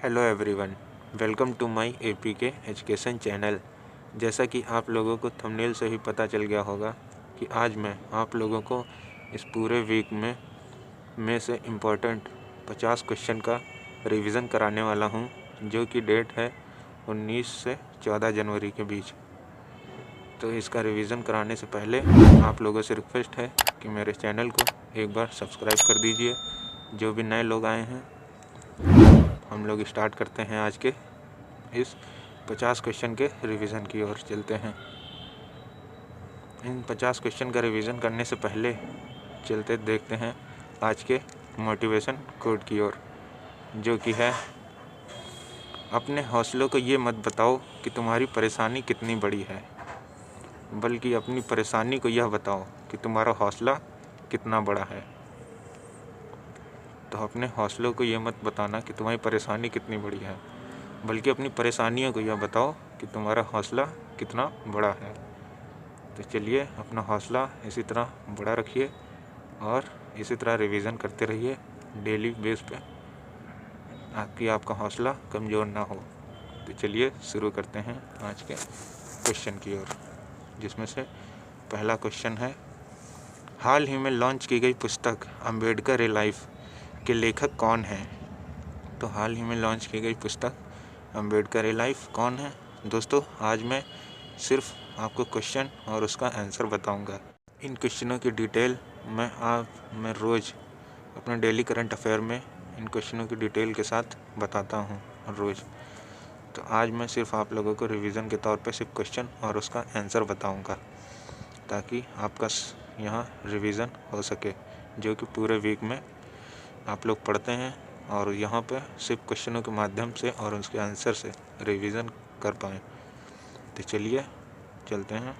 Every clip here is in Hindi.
Hello everyone, welcome to my APK education channel. जैसा कि आप लोगों को थंबनेल से ही पता चल गया होगा कि आज मैं आप लोगों को इस पूरे वीक में से इम्पोर्टेंट 50 क्वेश्चन का रिवीजन कराने वाला हूं, जो कि डेट है 19 से 14 जनवरी के बीच। तो इसका रिवीजन कराने से पहले आप लोगों से रिक्वेस्ट है कि मेरे चैनल को एक बार सब्सक्राइब कर दीजिए। जो भी नए लोग आए हैं, हम लोग स्टार्ट करते हैं आज के इस 50 क्वेश्चन के रिवीजन की ओर चलते हैं। इन 50 क्वेश्चन का रिवीजन करने से पहले चलते देखते हैं आज के मोटिवेशन कोट की ओर, जो कि है अपने हौसलों को ये मत बताओ कि तुम्हारी परेशानी कितनी बड़ी है, बल्कि अपनी परेशानी को यह बताओ कि तुम्हारा हौसला कितना बड़ा है। तो अपने हौसलों को ये मत बताना कि तुम्हारी परेशानी कितनी बड़ी है, बल्कि अपनी परेशानियों को यह बताओ कि तुम्हारा हौसला कितना बड़ा है। तो चलिए अपना हौसला इसी तरह बड़ा रखिए और इसी तरह रिवीजन करते रहिए डेली बेस पे, ताकि आपका हौसला कमज़ोर ना हो। तो चलिए शुरू करते हैं आज के क्वेश्चन की ओर, जिसमें से पहला क्वेश्चन है, हाल ही में लॉन्च की गई पुस्तक अम्बेडकर ए लाइफ के लेखक कौन हैं? तो हाल ही में लॉन्च की गई पुस्तक अम्बेडकर ए लाइफ कौन है? दोस्तों, आज मैं सिर्फ आपको क्वेश्चन और उसका आंसर बताऊंगा। इन क्वेश्चनों की डिटेल मैं रोज़ अपने डेली करंट अफेयर में इन क्वेश्चनों की डिटेल के साथ बताता हूं रोज़। तो आज मैं सिर्फ आप लोगों को रिवीजन के तौर पे सिर्फ क्वेश्चन और उसका आंसर बताऊंगा, ताकि आपका यहाँ रिवीजन हो सके, जो कि पूरे वीक में आप लोग पढ़ते हैं और यहाँ पे सिर्फ क्वेश्चनों के माध्यम से और उसके आंसर से रिवीजन कर पाएँ। तो चलिए चलते हैं।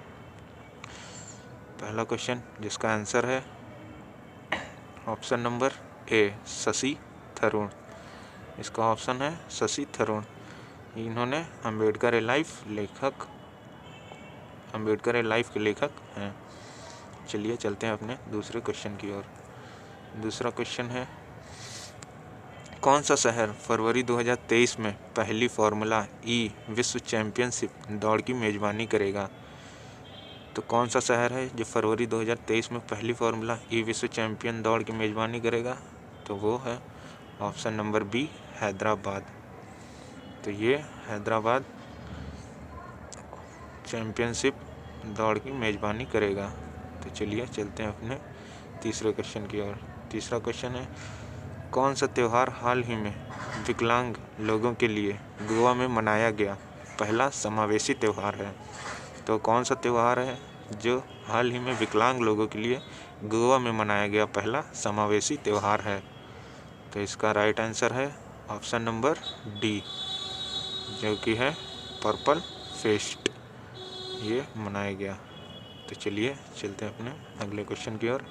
पहला क्वेश्चन, जिसका आंसर है option number A, Shashi Tharoor. इसका ऑप्शन है शशि थरूर। इन्होंने अम्बेडकर ए लाइफ के लेखक हैं। चलिए चलते हैं अपने दूसरे क्वेश्चन की ओर। दूसरा क्वेश्चन है, कौन सा शहर फरवरी 2023 में पहली फार्मूला ई विश्व चैंपियनशिप दौड़ की मेज़बानी करेगा? तो कौन सा शहर है जो फरवरी 2023 में पहली फार्मूला ई विश्व चैंपियन दौड़ की मेज़बानी करेगा? तो वो है ऑप्शन नंबर बी, हैदराबाद। तो ये हैदराबाद चैंपियनशिप दौड़ की मेज़बानी करेगा। तो चलिए चलते हैं अपने तीसरे क्वेश्चन की ओर। तीसरा क्वेश्चन है, कौन सा त्यौहार हाल ही में विकलांग लोगों के लिए गोवा में मनाया गया पहला समावेशी त्यौहार है? तो कौन सा त्यौहार है जो हाल ही में विकलांग लोगों के लिए गोवा में मनाया गया पहला समावेशी त्यौहार है? तो इसका राइट आंसर है ऑप्शन नंबर डी, जो कि है पर्पल फेस्ट। ये मनाया गया। तो चलिए चलते हैं अपने अगले क्वेश्चन की ओर।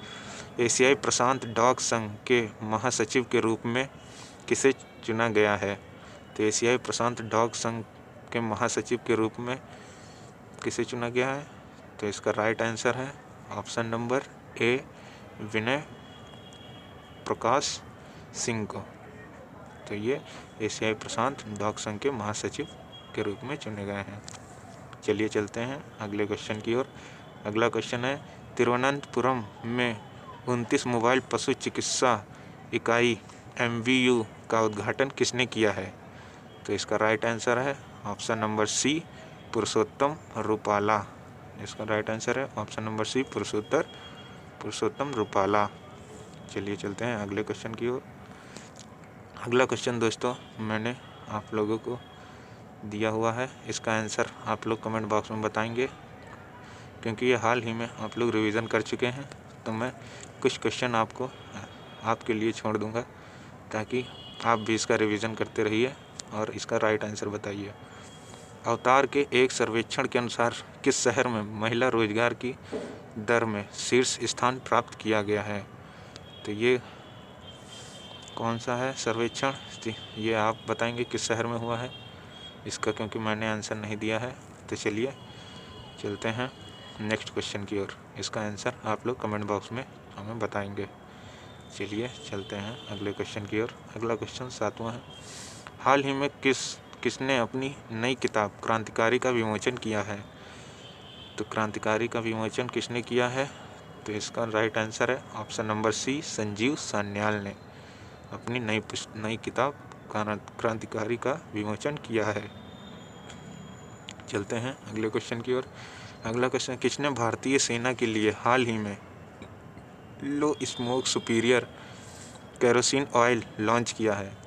एशियाई प्रशांत डॉग संघ के महासचिव के रूप में किसे चुना गया है? तो एशियाई प्रशांत डॉग संघ के महासचिव के रूप में किसे चुना गया है? तो इसका राइट आंसर है ऑप्शन नंबर ए, विनय प्रकाश सिंह को। तो ये एशियाई प्रशांत डॉग संघ के महासचिव के रूप में चुने गए हैं। चलिए चलते हैं अगले क्वेश्चन की ओर। अगला क्वेश्चन है, तिरुवनंतपुरम में 29 मोबाइल पशु चिकित्सा इकाई MVU का उद्घाटन किसने किया है? तो इसका राइट आंसर है ऑप्शन नंबर सी, पुरुषोत्तम रूपाला। इसका राइट आंसर है ऑप्शन नंबर सी, पुरुषोत्तम रूपाला। चलिए चलते हैं अगले क्वेश्चन की ओर। अगला क्वेश्चन दोस्तों मैंने आप लोगों को दिया हुआ है, इसका आंसर आप लोग कमेंट बॉक्स में बताएंगे। क्योंकि ये हाल ही में आप लोग रिवीजन कर चुके हैं, तो मैं कुछ क्वेश्चन आपके लिए छोड़ दूंगा, ताकि आप भी इसका रिवीजन करते रहिए और इसका राइट आंसर बताइए। अवतार के एक सर्वेक्षण के अनुसार किस शहर में महिला रोजगार की दर में शीर्ष स्थान प्राप्त किया गया है? तो ये कौन सा है सर्वेक्षण, ये आप बताएंगे किस शहर में हुआ है इसका, क्योंकि मैंने आंसर नहीं दिया है। तो चलिए चलते हैं नेक्स्ट क्वेश्चन की ओर। इसका आंसर आप लोग कमेंट बॉक्स में हमें बताएंगे। चलिए चलते हैं अगले क्वेश्चन की ओर। अगला क्वेश्चन 7वां है, हाल ही में किसने अपनी नई किताब क्रांतिकारी का विमोचन किया है? तो क्रांतिकारी का विमोचन किसने किया है? तो इसका राइट आंसर है option number C, Sanjeev Sanyal ने अपनी नई किताब क्रांतिकारी का विमोचन किया है। चलते हैं अगले क्वेश्चन की ओर। अगला क्वेश्चन, किसने भारतीय सेना के लिए हाल ही में low smoke superior kerosene oil launch किया है?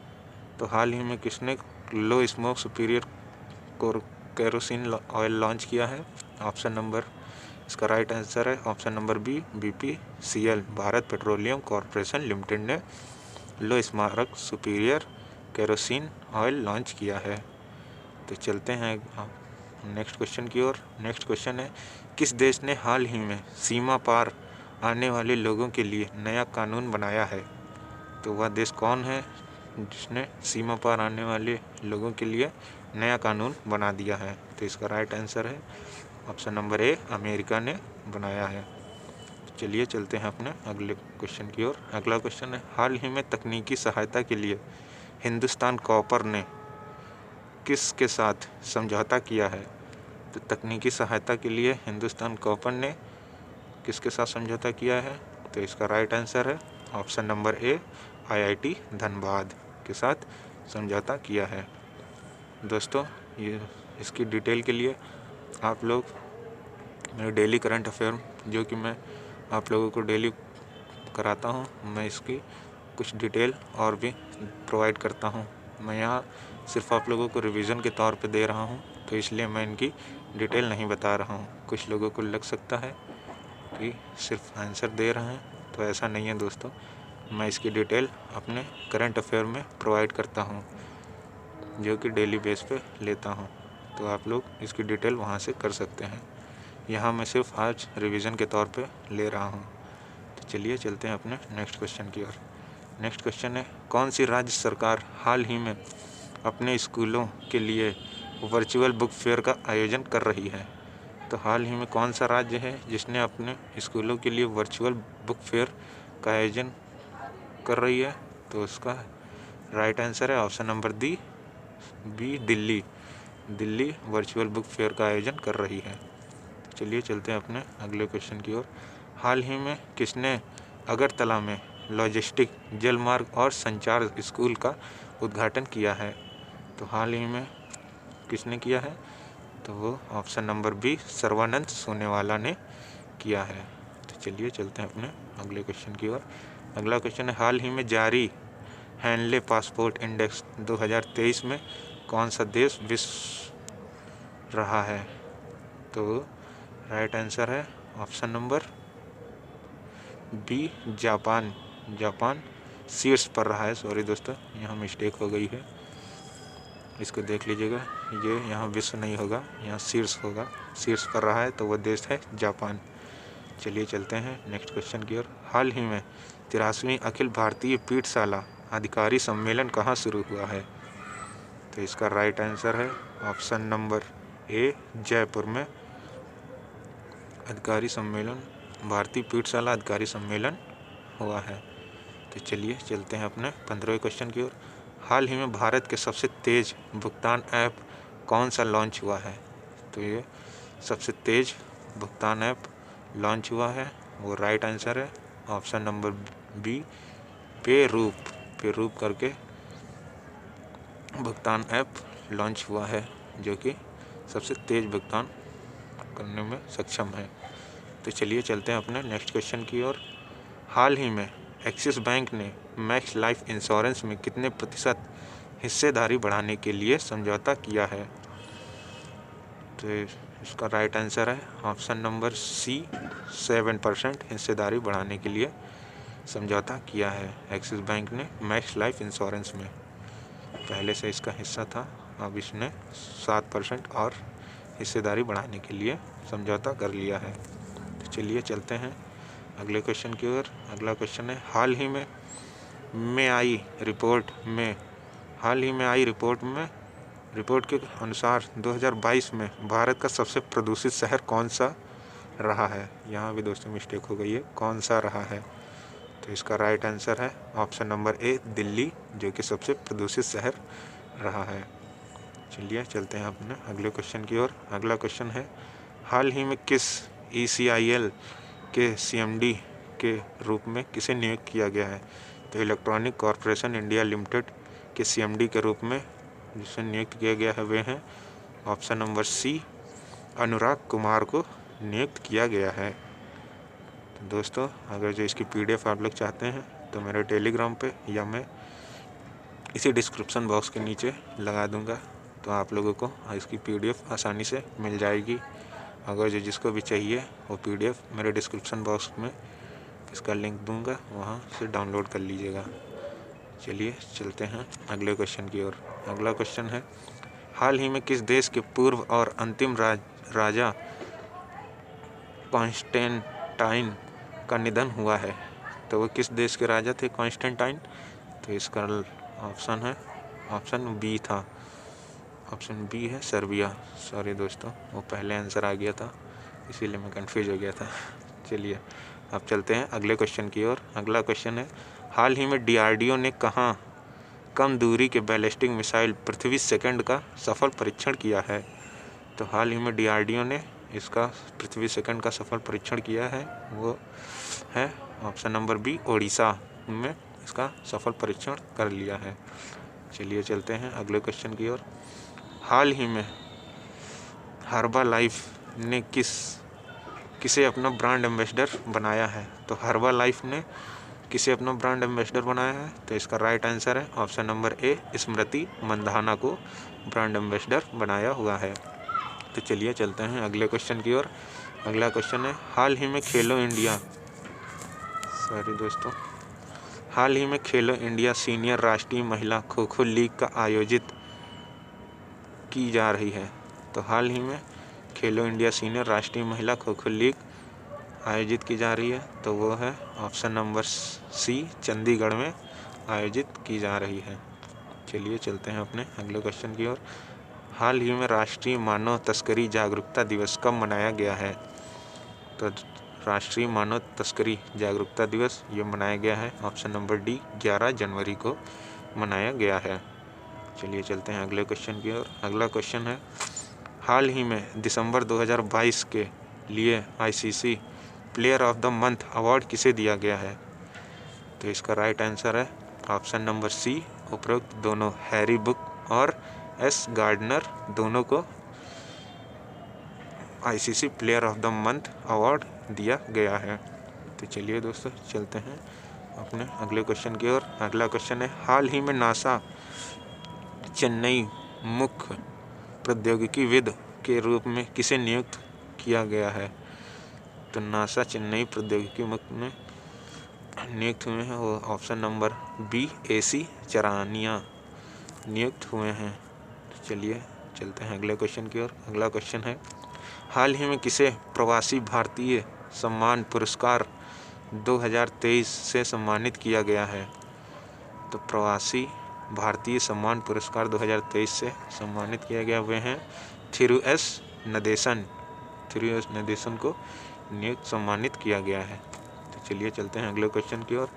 तो हाल ही में किसने low smoke superior kerosene oil launch किया है? ऑप्शन नंबर, इसका राइट आंसर है option number B, BPCL Bharat petroleum corporation limited ने लो स्मारक सुपीरियर केरोसिन ऑयल लॉन्च किया है। तो चलते हैं नेक्स्ट क्वेश्चन की ओर। नेक्स्ट क्वेश्चन है, किस देश ने हाल ही में सीमा पार आने वाले लोगों के लिए नया कानून बनाया है? तो वह देश कौन है जिसने सीमा पार आने वाले लोगों के लिए नया कानून बना दिया है? तो इसका राइट आंसर है ऑप्शन नंबर ए, अमेरिका ने बनाया है। चलिए चलते हैं अपने अगले क्वेश्चन की ओर। अगला क्वेश्चन है, हाल ही में तकनीकी सहायता के लिए हिंदुस्तान कॉपर ने किसके साथ समझौता किया है? तो तकनीकी सहायता के लिए हिंदुस्तान कॉपर ने किसके साथ समझौता किया है? तो इसका राइट आंसर है option number A, IIT Dhanbad के साथ समझौता किया है। दोस्तों, ये इसकी डिटेल के लिए आप लोग मेरे डेली करंट अफेयर जो कि मैं आप लोगों को डेली कराता हूँ, मैं इसकी कुछ डिटेल और भी प्रोवाइड करता हूँ। मैं यहाँ सिर्फ आप लोगों को रिवीजन के तौर पे दे रहा हूँ, तो इसलिए मैं इनकी डिटेल नहीं बता रहा हूँ। कुछ लोगों को लग सकता है कि सिर्फ आंसर दे रहे हैं, तो ऐसा नहीं है दोस्तों। मैं इसकी डिटेल अपने करंट अफेयर में प्रोवाइड करता हूँ, जो कि डेली बेस पे लेता हूँ, तो आप लोग इसकी डिटेल वहाँ से कर सकते हैं। यहाँ मैं सिर्फ आज रिवीजन के तौर पे ले रहा हूँ। तो चलिए चलते हैं अपने नेक्स्ट क्वेश्चन की ओर। नेक्स्ट क्वेश्चन है, कौन सी राज्य सरकार हाल ही में अपने स्कूलों के लिए वर्चुअल बुक फेयर का आयोजन कर रही है? तो हाल ही में कौन सा राज्य है जिसने अपने स्कूलों के लिए वर्चुअल बुक फेयर का आयोजन कर रही है? तो उसका राइट आंसर है option number B, Delhi. Delhi virtual book fair का आयोजन कर रही है। चलिए चलते हैं अपने अगले क्वेश्चन की ओर। हाल ही में किसने अगरतला में लॉजिस्टिक, जलमार्ग और संचार स्कूल का उद्घाटन किया है? तो हाल ही में किसने किया है? तो वो ऑप्शन नंबर बी, सर्वानंद सोनेवाला ने किया है। तो चलिए चलते हैं अपने अगले क्वेश्चन की ओर। अगला क्वेश्चन है, हाल ही में जारी हैंडले पासपोर्ट इंडेक्स 2023 में कौन सा देश विश्व रहा है? तो राइट आंसर है option number B, Japan. Japan शीर्ष पर रहा है। सॉरी दोस्तों, यहाँ मिस्टेक हो गई है, इसको देख लीजिएगा। ये यहाँ विश्व नहीं होगा, यहाँ शीर्ष होगा। शीर्ष पर रहा है तो वह देश है जापान। चलिए चलते हैं नेक्स्ट क्वेश्चन की ओर। हाल ही में 83वीं अखिल भारतीय पीठशाला अधिकारी सम्मेलन कहाँ शुरू हुआ है? तो इसका राइट आंसर है ऑप्शन नंबर ए, जयपुर में अधिकारी सम्मेलन, भारतीय पीठशाला अधिकारी सम्मेलन हुआ है। तो चलिए चलते हैं अपने 15वें क्वेश्चन की ओर। हाल ही में भारत के सबसे तेज़ भुगतान ऐप कौन सा लॉन्च हुआ है? तो ये सबसे तेज़ भुगतान ऐप लॉन्च हुआ है, वो राइट आंसर है ऑप्शन नंबर बी, पेरूप करके भुगतान ऐप लॉन्च हुआ है, जो कि सबसे तेज़ भुगतान करने में सक्षम है। तो चलिए चलते हैं अपने नेक्स्ट क्वेश्चन की ओर। हाल ही में एक्सिस बैंक ने मैक्स लाइफ इंश्योरेंस में कितने प्रतिशत हिस्सेदारी बढ़ाने के लिए समझौता किया है? तो इसका राइट आंसर है ऑप्शन नंबर सी, 7% हिस्सेदारी बढ़ाने के लिए समझौता किया है एक्सिस बैंक ने मैक्स लाइफ इंश्योरेंस में। पहले से इसका हिस्सा था, अब इसने 7% और हिस्सेदारी बढ़ाने के लिए समझौता कर लिया है। तो चलिए चलते हैं अगले क्वेश्चन की ओर। अगला क्वेश्चन है, हाल ही में आई रिपोर्ट के अनुसार 2022 में भारत का सबसे प्रदूषित शहर कौन सा रहा है? यहाँ भी दोस्तों मिस्टेक हो गई है, कौन सा रहा है? तो इसका राइट आंसर है ऑप्शन नंबर ए, दिल्ली, जो कि सबसे प्रदूषित शहर रहा है। चलिए चलते हैं अपने अगले क्वेश्चन की ओर। अगला क्वेश्चन है, हाल ही में किस ECIL के CMD के रूप में किसे नियुक्त किया गया है? तो इलेक्ट्रॉनिक कॉरपोरेशन इंडिया लिमिटेड के CMD के रूप में जिसे नियुक्त किया गया है वे हैं ऑप्शन नंबर C, अनुराग कुमार को नियुक्त किया गया है। तो दोस्तों, अगर जो इसकी PDF आप लोग चाहते हैं तो मेरे टेलीग्राम पे या मैं इसी डिस्क्रिप्शन बॉक्स के नीचे लगा दूंगा, तो आप लोगों को इसकी PDF आसानी से मिल जाएगी। अगर जो जिसको भी चाहिए वो PDF मेरे डिस्क्रिप्शन बॉक्स में इसका लिंक दूंगा, वहाँ से डाउनलोड कर लीजिएगा। चलिए चलते हैं अगले क्वेश्चन की ओर। अगला क्वेश्चन है, हाल ही में किस देश के पूर्व और अंतिम राजा कॉन्स्टेंटाइन का निधन हुआ है? तो वो किस देश के राजा थे कॉन्स्टेंटाइन? तो इसका ऑप्शन है, ऑप्शन बी था, ऑप्शन बी है सर्बिया। सॉरी दोस्तों, वो पहले आंसर आ गया था इसीलिए मैं कंफ्यूज हो गया था। चलिए अब चलते हैं अगले क्वेश्चन की ओर। अगला क्वेश्चन है, हाल ही में DRDO ने कहाँ कम दूरी के बैलिस्टिक मिसाइल पृथ्वी सेकंड का सफल परीक्षण किया है? तो हाल ही में DRDO ने इसका पृथ्वी सेकंड का सफल परीक्षण किया है, वो है ऑप्शन नंबर बी, ओडिशा में इसका सफल परीक्षण कर लिया है। चलिए चलते हैं अगले क्वेश्चन की ओर। हाल ही में हर्बालाइफ ने किसे अपना ब्रांड एम्बेसडर बनाया है? तो हर्बालाइफ ने किसे अपना ब्रांड एम्बेसडर बनाया है? तो इसका राइट आंसर है option number A, Smriti Mandhana को ब्रांड एम्बेसडर बनाया हुआ है। तो चलिए चलते हैं अगले क्वेश्चन की ओर। अगला क्वेश्चन है, हाल ही में खेलो इंडिया सीनियर राष्ट्रीय महिला खो खो लीग का आयोजित की जा रही है। तो हाल ही में खेलो इंडिया सीनियर राष्ट्रीय महिला खो खो लीग आयोजित की जा रही है, तो वो है ऑप्शन नंबर C, चंडीगढ़ में आयोजित की जा रही है। चलिए चलते हैं अपने अगले क्वेश्चन की ओर। हाल ही में राष्ट्रीय मानव तस्करी जागरूकता दिवस कब मनाया गया है? तो राष्ट्रीय मानव तस्करी जागरूकता दिवस ये मनाया गया है ऑप्शन नंबर D, 11 जनवरी को मनाया गया है। चलिए चलते हैं अगले क्वेश्चन की ओर। अगला क्वेश्चन है, हाल ही में दिसंबर 2022 के लिए ICC player of the month award किसे दिया गया है? तो इसका राइट आंसर है ऑप्शन नंबर C, उपरोक्त दोनों हैरी बुक और S गार्डनर दोनों को ICC player of the month award दिया गया है। तो चलिए दोस्तों चलते हैं अपने अगले क्वेश्चन की ओर। अगला क्वेश्चन है, हाल ही में नासा चेन्नई मुख्य प्रौद्योगिकीविद के रूप में किसे नियुक्त किया गया है? तो नासा चेन्नई प्रौद्योगिकी मुख्य में नियुक्त हुए हैं वो ऑप्शन नंबर B, AC चरानिया नियुक्त हुए हैं। तो चलिए चलते हैं अगले क्वेश्चन की ओर। अगला क्वेश्चन है, हाल ही में किसे प्रवासी भारतीय सम्मान पुरस्कार 2023 से सम्मानित किया गया है? तो प्रवासी भारतीय सम्मान पुरस्कार 2023 से सम्मानित किया गया वे हैं थिरु एस नदेसन को नियुक्त सम्मानित किया गया है। तो चलिए चलते हैं अगले क्वेश्चन की ओर।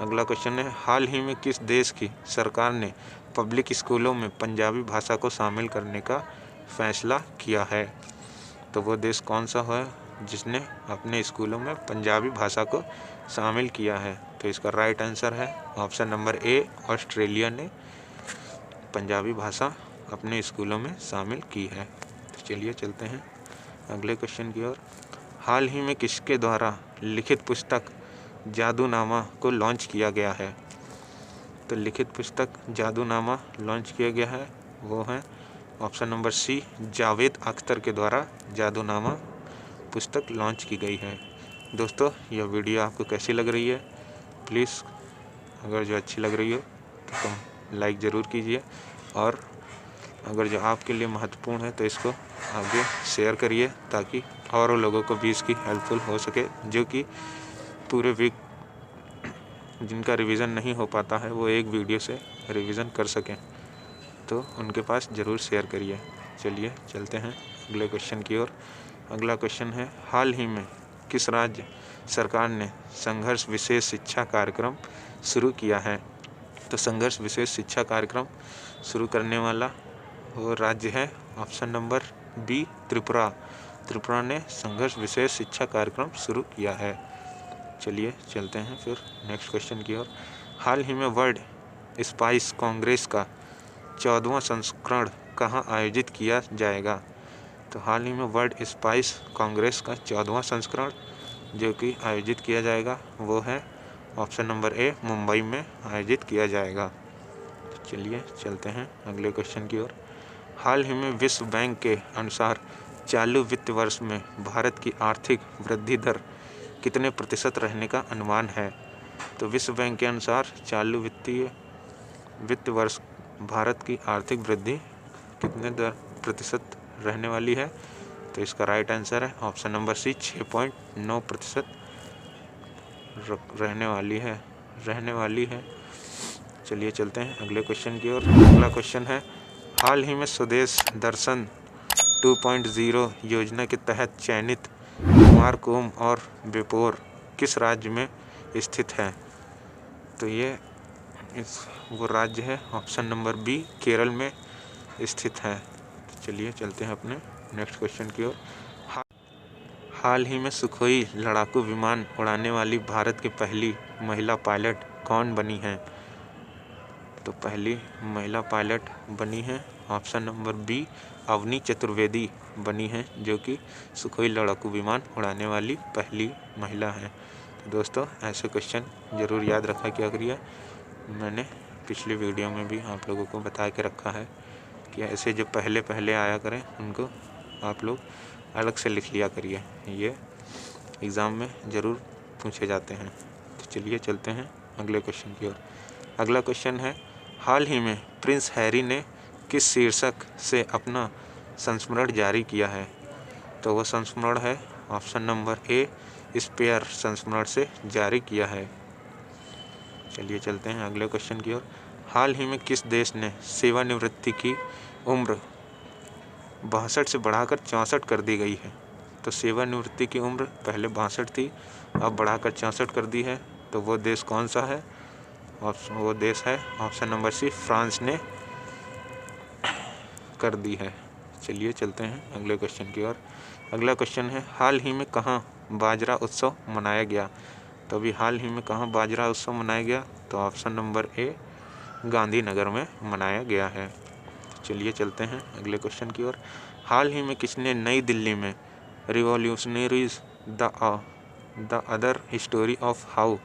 अगला क्वेश्चन है, हाल ही में किस देश की सरकार ने पब्लिक स्कूलों में पंजाबी भाषा को शामिल करने का फैसला किया है? तो वो देश कौन सा है जिसने अपने स्कूलों में पंजाबी भाषा को शामिल किया है? तो इसका राइट आंसर है ऑप्शन नंबर A, ऑस्ट्रेलिया ने पंजाबी भाषा अपने स्कूलों में शामिल की है। तो चलिए चलते हैं अगले क्वेश्चन की ओर। हाल ही में किसके द्वारा लिखित पुस्तक जादूनामा को लॉन्च किया गया है? तो लिखित पुस्तक जादूनामा लॉन्च किया गया है वो है option number C, Javed Akhtar के द्वारा जादूनामा पुस्तक लॉन्च की गई है। दोस्तों, यह वीडियो आपको कैसी लग रही है? प्लीज़ अगर जो अच्छी लग रही हो तो लाइक ज़रूर कीजिए, और अगर जो आपके लिए महत्वपूर्ण है तो इसको आगे शेयर करिए ताकि और लोगों को भी इसकी हेल्पफुल हो सके, जो कि पूरे वीक जिनका रिवीजन नहीं हो पाता है वो एक वीडियो से रिवीजन कर सकें, तो उनके पास ज़रूर शेयर करिए। चलिए चलते हैं अगले क्वेश्चन की ओर। अगला क्वेश्चन है, हाल ही में किस राज्य सरकार ने संघर्ष विशेष शिक्षा कार्यक्रम शुरू किया है? तो संघर्ष विशेष शिक्षा कार्यक्रम शुरू करने वाला वो राज्य है option number B Tripura. Tripura ने संघर्ष विशेष शिक्षा कार्यक्रम शुरू किया है। चलिए चलते हैं फिर नेक्स्ट क्वेश्चन की ओर। हाल ही में वर्ल्ड स्पाइस कांग्रेस का 14वां संस्करण कहाँ आयोजित किया जाएगा? तो हाल ही में वर्ल्ड स्पाइस कांग्रेस का 14वां संस्करण जो कि आयोजित किया जाएगा वो है ऑप्शन नंबर ए मुंबई में आयोजित किया जाएगा। चलिए चलते हैं अगले क्वेश्चन की ओर। हाल ही में विश्व बैंक के अनुसार चालू वित्त वर्ष में भारत की आर्थिक वृद्धि दर कितने प्रतिशत रहने का अनुमान है? तो विश्व बैंक के अनुसार चालू वित्त वर्ष भारत की आर्थिक वृद्धि कितने प्रतिशत रहने वाली है? तो इसका राइट आंसर है ऑप्शन नंबर सी 6.9% रहने वाली है। चलिए चलते हैं अगले क्वेश्चन की ओर। अगला क्वेश्चन है हाल ही में स्वदेश दर्शन 2.0 योजना के तहत चयनित कुमारकोम और बेपोर किस राज्य में स्थित है? तो ये वो राज्य है ऑप्शन नंबर बी केरल में स्थित है। चलिए चलते हैं अपने नेक्स्ट क्वेश्चन की ओर। हाल ही में सुखोई लड़ाकू विमान उड़ाने वाली भारत की पहली महिला पायलट कौन बनी है? तो पहली महिला पायलट बनी है option number B Avani Chaturvedi बनी है जो कि सुखोई लड़ाकू विमान उड़ाने वाली पहली महिला है। तो दोस्तों ऐसे क्वेश्चन ज़रूर याद रखा क्या करिए। मैंने पिछली वीडियो में भी आप लोगों को बता के रखा है कि ऐसे जो पहले आया करें उनको आप लोग अलग से लिख लिया करिए, ये एग्ज़ाम में ज़रूर पूछे जाते हैं। तो चलिए चलते हैं अगले क्वेश्चन की ओर। अगला क्वेश्चन है हाल ही में प्रिंस हैरी ने किस शीर्षक से अपना संस्मरण जारी किया है? तो वह संस्मरण है ऑप्शन नंबर ए स्पेयर संस्मरण से जारी किया है। चलिए चलते हैं अगले क्वेश्चन की ओर। हाल ही में किस देश ने सेवानिवृत्ति की उम्र 62 से बढ़ाकर 64 कर दी गई है? तो सेवानिवृत्ति की उम्र पहले 62 थी, अब बढ़ाकर 64 कर दी है। तो वो देश कौन सा है? वो देश है ऑप्शन नंबर सी फ्रांस ने कर दी है। चलिए चलते हैं अगले क्वेश्चन की ओर। अगला क्वेश्चन है हाल ही में कहाँ बाजरा उत्सव मनाया गया? तो अभी हाल ही में कहाँ बाजरा उत्सव मनाया गया? तो ऑप्शन नंबर ए गांधीनगर में मनाया गया है। चलिए चलते हैं अगले क्वेश्चन की ओर। हाल ही में किसने नई दिल्ली में revolutionaries the other history of how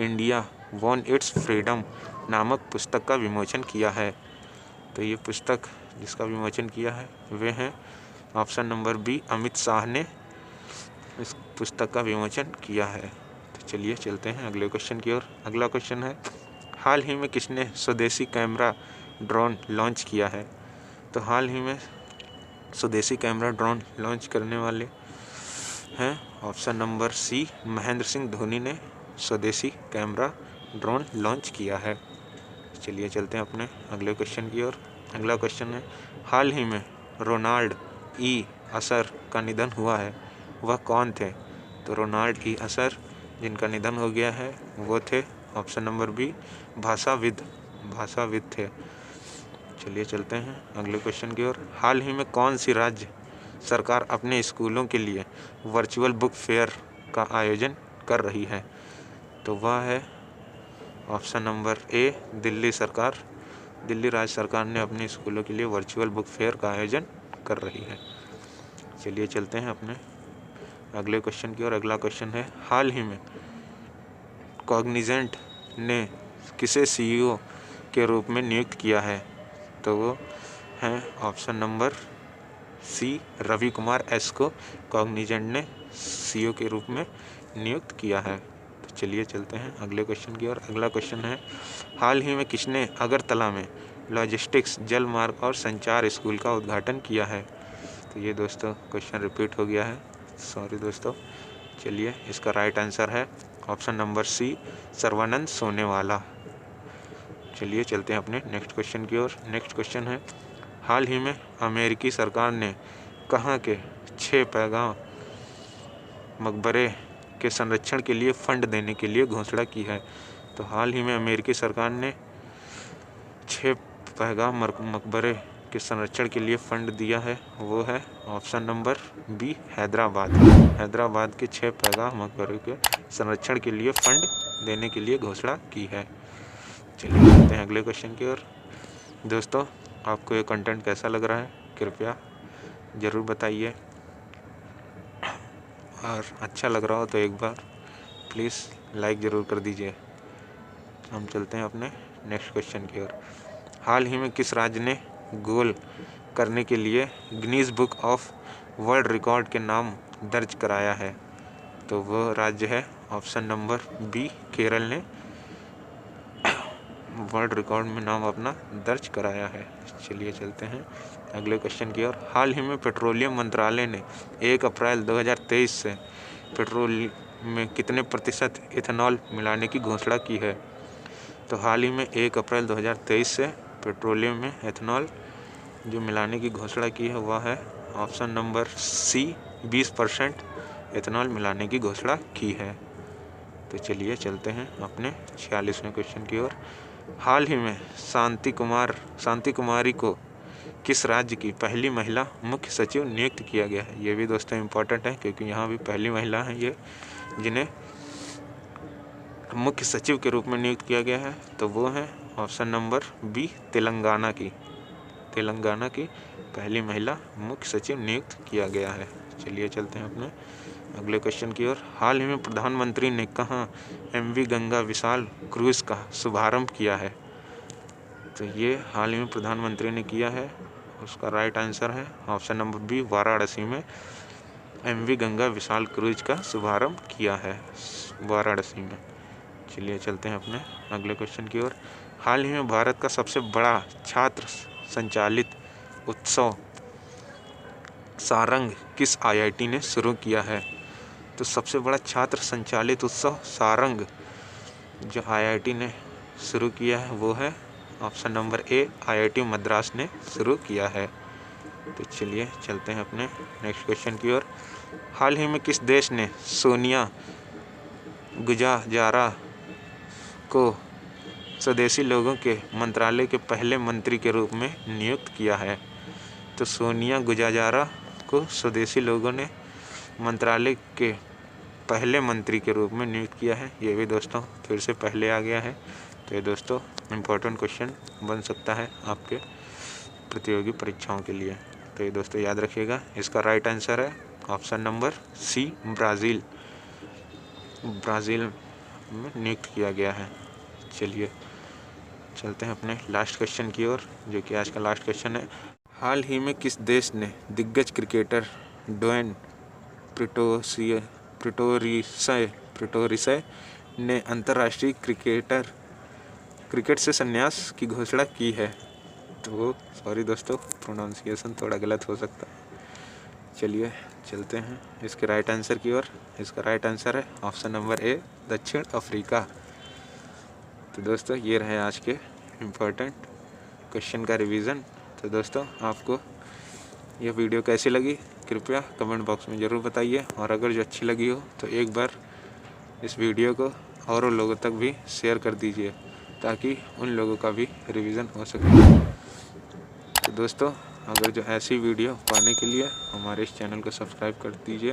India won it's freedom नामक पुस्तक का विमोचन किया है? तो ये पुस्तक जिसका विमोचन किया है वे हैं option number B Amit Shah ने इस पुस्तक का विमोचन किया है। तो चलिए चलते हैं अगले क्वेश्चन की ओर। अगला क्वेश्चन है हाल ही में किसने स्वदेशी कैमरा ड्रोन लॉन्च किया है? तो हाल ही में स्वदेशी कैमरा ड्रोन लॉन्च करने वाले हैं option number C Mahendra Singh Dhoni ने स्वदेशी कैमरा ड्रोन लॉन्च किया है। चलिए चलते हैं अपने अगले क्वेश्चन की ओर। अगला क्वेश्चन है हाल ही में रोनाल्ड ई असर का निधन हुआ है, वह कौन थे? तो रोनाल्ड ई असर जिनका निधन हो गया है वो थे ऑप्शन नंबर बी भाषाविद थे। चलिए चलते हैं अगले क्वेश्चन की ओर। हाल ही में कौन सी राज्य सरकार अपने स्कूलों के लिए वर्चुअल बुक फेयर का आयोजन कर रही है? तो वह है ऑप्शन नंबर ए दिल्ली राज्य सरकार ने अपने स्कूलों के लिए वर्चुअल बुक फेयर का आयोजन कर रही है। चलिए चलते हैं अपने अगले क्वेश्चन की ओर। अगला क्वेश्चन है हाल ही में कॉग्निजेंट ने किसे सीईओ के रूप में नियुक्त किया है? तो वो हैं option number C Ravi Kumar S को कॉग्निजेंट ने सीईओ के रूप में नियुक्त किया है। तो चलिए चलते हैं अगले क्वेश्चन की ओर। अगला क्वेश्चन है हाल ही में किसने अगरतला में लॉजिस्टिक्स जल मार्ग और संचार स्कूल का उद्घाटन किया है? तो ये दोस्तों क्वेश्चन रिपीट हो गया है, सॉरी दोस्तों। चलिए इसका राइट आंसर है ऑप्शन नंबर सी सर्वानंद सोनेवाला। चलिए चलते हैं अपने नेक्स्ट क्वेश्चन की ओर। नेक्स्ट क्वेश्चन है हाल ही में अमेरिकी सरकार ने कहाँ के 6 पैगाम मकबरे के संरक्षण के लिए फंड देने के लिए घोषणा की है? तो हाल ही में अमेरिकी सरकार ने 6 पैगाह मकबरे के संरक्षण के लिए फंड दिया है? वो है option number B Hyderabad. Hyderabad के 6 पैगाह मकबरे के संरक्षण के लिए फंड देने के लिए घोषणा की है। चलिए चलते हैं अगले क्वेश्चन की ओर। दोस्तों, आपको ये कंटेंट कैसा लग रहा है कृपया ज़रूर बताइए, और अच्छा लग रहा हो तो एक बार प्लीज़ लाइक ज़रूर कर दीजिए। हम चलते हैं अपने नेक्स्ट क्वेश्चन की ओर। हाल ही में किस राज्य ने गोल करने के लिए Guinness book of world record के नाम दर्ज कराया है? तो वह राज्य है ऑप्शन नंबर बी केरल ने वर्ल्ड रिकॉर्ड में नाम अपना दर्ज कराया है। चलिए चलते हैं अगले क्वेश्चन की ओर। हाल ही में पेट्रोलियम मंत्रालय ने 1 अप्रैल 2023 से पेट्रोल में कितने प्रतिशत इथेनॉल मिलाने की घोषणा की है? तो हाल ही में 1 अप्रैल 2023 से पेट्रोलियम में इथेनॉल जो मिलाने की घोषणा की है वह है ऑप्शन नंबर सी 20% इथेनॉल मिलाने की घोषणा की है। तो चलिए चलते हैं अपने 46वें क्वेश्चन की ओर। हाल ही में शांति कुमारी को किस राज्य की पहली महिला मुख्य सचिव नियुक्त किया गया है? ये भी दोस्तों इम्पोर्टेंट है क्योंकि यहाँ भी पहली महिला है ये जिन्हें मुख्य सचिव के रूप में नियुक्त किया गया है। तो वो है ऑप्शन नंबर बी तेलंगाना की पहली महिला मुख्य सचिव नियुक्त किया गया है। चलिए चलते हैं अपने अगले क्वेश्चन की ओर। हाल ही में प्रधानमंत्री ने कहाँ MV गंगा विशाल क्रूज़ का शुभारंभ किया है? तो ये हाल ही में प्रधानमंत्री ने किया है, उसका राइट आंसर है ऑप्शन नंबर बी वाराणसी में MV गंगा विशाल क्रूज़ का शुभारंभ किया है वाराणसी में। चलिए चलते हैं अपने अगले क्वेश्चन की ओर। हाल ही में भारत का सबसे बड़ा छात्र संचालित उत्सव सारंग किस IIT ने शुरू किया है? तो सबसे बड़ा छात्र संचालित उत्सव सारंग जो IIT ने शुरू किया है वो है option number A IIT Madras ने शुरू किया है। तो चलिए चलते हैं अपने नेक्स्ट क्वेश्चन की ओर। हाल ही में किस देश ने सोनिया गुजाजारा को स्वदेशी लोगों के मंत्रालय के पहले मंत्री के रूप में नियुक्त किया है? तो सोनिया गुजाजारा को स्वदेशी लोगों ने मंत्रालय के पहले मंत्री के रूप में नियुक्त किया है। ये भी दोस्तों फिर से पहले आ गया है। तो ये दोस्तों इम्पोर्टेंट क्वेश्चन बन सकता है आपके प्रतियोगी परीक्षाओं के लिए। तो ये दोस्तों याद रखिएगा, इसका राइट आंसर है ऑप्शन नंबर सी ब्राज़ील में नियुक्त किया गया है। चलिए चलते हैं अपने लास्ट क्वेश्चन की ओर जो कि आज का लास्ट क्वेश्चन है। हाल ही में किस देश ने दिग्गज क्रिकेटर ड्वेन प्रिटोरिसै ने अंतर्राष्ट्रीय क्रिकेट से संन्यास की घोषणा की है? तो सॉरी दोस्तों, प्रोनाउंसिएशन थोड़ा गलत हो सकता है। चलिए चलते हैं इसके राइट आंसर की ओर। इसका राइट आंसर है ऑप्शन नंबर ए दक्षिण अफ्रीका। तो दोस्तों ये रहे आज के इम्पोर्टेंट क्वेश्चन का रिवीजन। तो दोस्तों आपको यह वीडियो कैसी लगी कृपया कमेंट बॉक्स में ज़रूर बताइए, और अगर जो अच्छी लगी हो तो एक बार इस वीडियो को और लोगों तक भी शेयर कर दीजिए ताकि उन लोगों का भी रिवीजन हो सके। तो दोस्तों अगर जो ऐसी वीडियो पाने के लिए हमारे इस चैनल को सब्सक्राइब कर दीजिए